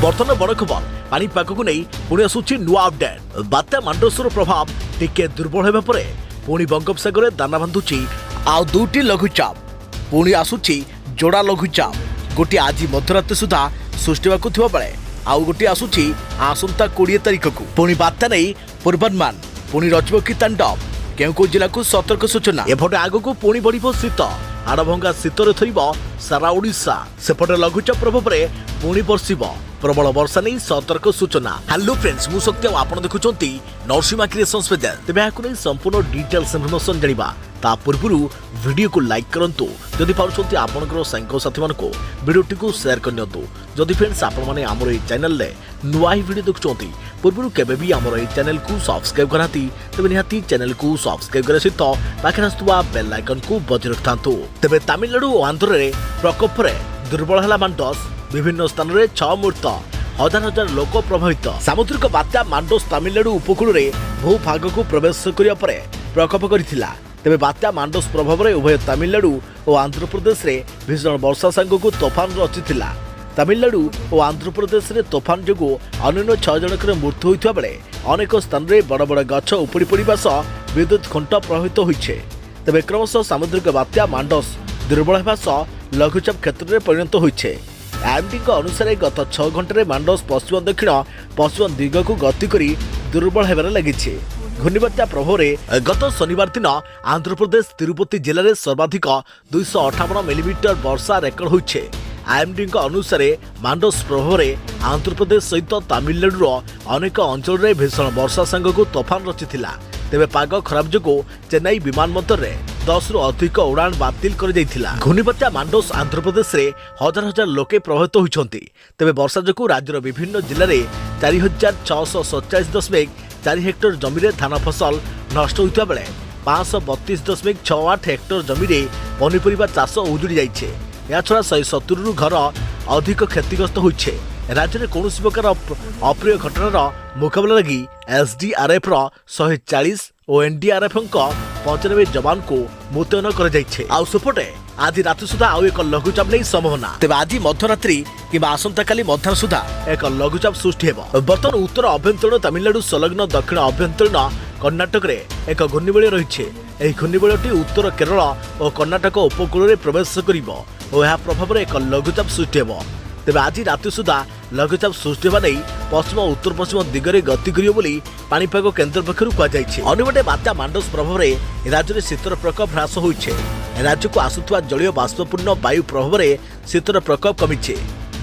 बर्तमान बड़ खबर पानीपाग को नहीं पुणी आसूची नुआ अपडेट। बात्या मांडोसर प्रभाव टिके दुर्बल होगा पर पुणी बंगोपसागर दाना बांधुची आउ दुटी लघुचाप पुणी आसूची जोड़ा लघुचाप। गोटे आज मध्यरात्रि सुधा सृष्टि होगा बेले आउ गोटे आसूची आसंता 20 तारिख को पुणी बात्या नहीं पूर्वानुमान पुणी रचब कि तांडव केउ जिला को सतर्क सूचना। एपटे आग को पुणी बढ़ शीत हाड़भंगा शीतर थर सारा ओडिशा सेपटे लघुचाप प्रभाव में पुणी बर्षिब प्रबल वर्षा नहीं सतर्क सूचना। हेलो फ्रेंड्स मु सत्य आप देखुंत नरसिम्हा क्रिएशंस पेज तेज नहीं संपूर्ण डिटेल्स इनफर्मेशन जाना ता पूर्व वीडियो को लाइक करंतु जदि पाउछंती आपनकर सांग साथी मानको वीडियोटी को शेयर करनियंतु। जदि फ्रेंड्स आपण माने हमर ए चैनल ले नुआ ही वीडियो देखुंती पूर्व केबे भी हमर ए चैनल को सब्सक्राइब कराती तबे निहाती चैनल को सब्सक्राइब करे सहित पाखे आसुवा बेल आइकन को बजाय रखतांतु। तबे तमिलनाडु और आंध्र रे प्रकोप रे दुर्बल हला मांडोस विभिन्न स्थान रे 6 मृत हजार हजार लोक प्रभावित। सामुद्रिक बात्या मांडोस तमिलनाडु उपकूल रे भूभाग को प्रवेश करिया परे प्रकोप करिथिला। तेबे बात्या मांडोस प्रभाव में उभय तमिलनाडु और आंध्र प्रदेश रे भीषण वर्षा सांग को तोफान रचिथिला। तमिलनाडु और आंध्र प्रदेश रे तोफान जोगु अन्य 6 जनक मृत्यु होइथिबा बेले अनेक स्थान रे बड़ बड़ गछ उपुड़ी पड़िबा सह विद्युत खुंट प्रभावित होइछे। तेबे क्रमशः सामुद्रिक बात्या मांडोस दुर्बल हेबा सह लघुचाप क्षेत्र में परिणत होइछे। आईएमडी अनुसार गत 6 घंटे मांडोस पश्चिम दक्षिण पश्चिम दिग को गति करी दुर्बल हेबार लगिछे। घूर्णिबात्या प्रभाव में गत शनिवार दिन आंध्र प्रदेश तिरुपति जिले में सर्वाधिक 258 मिलीमीटर वर्षा रेकर्ड होइछे। आईएमडी अनुसार मांडोस प्रभाव में आंध्र प्रदेश सहित तमिलनाडुर अनेक अंचल में भीषण वर्षा सांग को तोफान रचिथिला। तेबे पाग खराब जोगु चेन्नई विमानबंदर रे 10 रु अधिक उड़ान बातिल कर जाइथिला। घूर्णिबात्या मांडोस आंध्र प्रदेश रे हजार हजार लोके प्रभावित होइछन्ति। तेबे वर्षा जोगु राज्यर विभिन्न जिले में 4647.4 हेक्टर जमी रे धान फसल नष्ट होइता बेले 532.68 हेक्टर जमी रे पनिपरिबा चाष उजुड़ी जाइछे। या छड़ा 170 रु घर अधिक क्षतिग्रस्त होइछे। राज्य में कौन प्रकार अप्रिय घटनार मुकाबला लगी एसडीआरएफ 140 और एनडीआरएफ 95 जवान को मुतयन करपटे आज राति सुधा आउ एक लघुचाप नहीं संभावना। तेज आज मध्यरात्रि कि आसंता काली मध्याह्न सुधा एक लघुचाप सृष्टि हेब। बर्तमान उत्तर अभ्यंतरीण तमिलनाडु संलग्न दक्षिण अभ्यंतरीण कर्णाटक रे एक घूर्णिबलय रही। यह घूर्णिबलयटी उत्तर केरल और कर्णाटक उपकूल में प्रवेश करिबो और यह प्रभाव में एक लघुचाप सृष्टि हेब। तेज आज राति सुधा लघुचाप सृष्टि होगा नहीं पश्चिम और उत्तर पश्चिम दिगरे गति करियो बोली पानीपाग केन्द्र पक्षरु कहुଯାଇଛି। अन्यपटे बात्या मांडोस प्रभाव में राज्य में शीतर प्रकोप ह्रास होइछे। राज्य को आसुवा जलीय बाष्पपूर्ण वायु प्रभाव में शीतर प्रकोप कमिछे।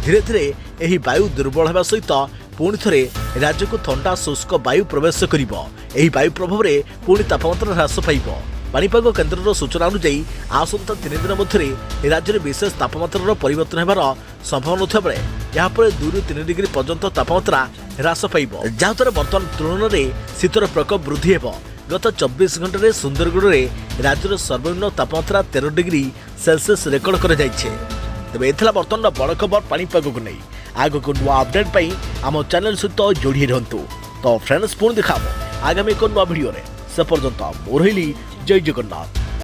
धीरे धीरे यही वायु दुर्बल होगा सहित पुणी थे राज्य को थंडा शुष्क वायु प्रवेश करिबो। एही वायु प्रभाव में पुणी तापमात्रा ह्रास पाइब। पानीपाग केन्द्र सूचना अनुसार आसंता 3 दिन मध्य राज्य में विशेष तापमात्रा परिवर्तन होबार संभावना था बेले यहाँ 2 ରୁ 3 डिग्री पर्यंत तापमात्रा ह्रास पाइब जहाँद्वारा बर्तमान तुलन में शीतर प्रकोप वृद्धि हेब। गत 24 घंटे में सुंदरगढ़ में राज्यर सर्वनिम्न तापमात्रा 13 डिग्री सेल्सियस रेकर्ड कर जाइछे। तेबे एथला बर्तमान बड़ खबर पानीपाग को नहीं आग को नुआ अपडेट पाई आम चैनल सहित जोड़ी रहंतु। तो फ्रेंड्स पुणी देखा आगामी एक नुआ वीडियो रे से पर्यंत मोर जय जगन्नाथ।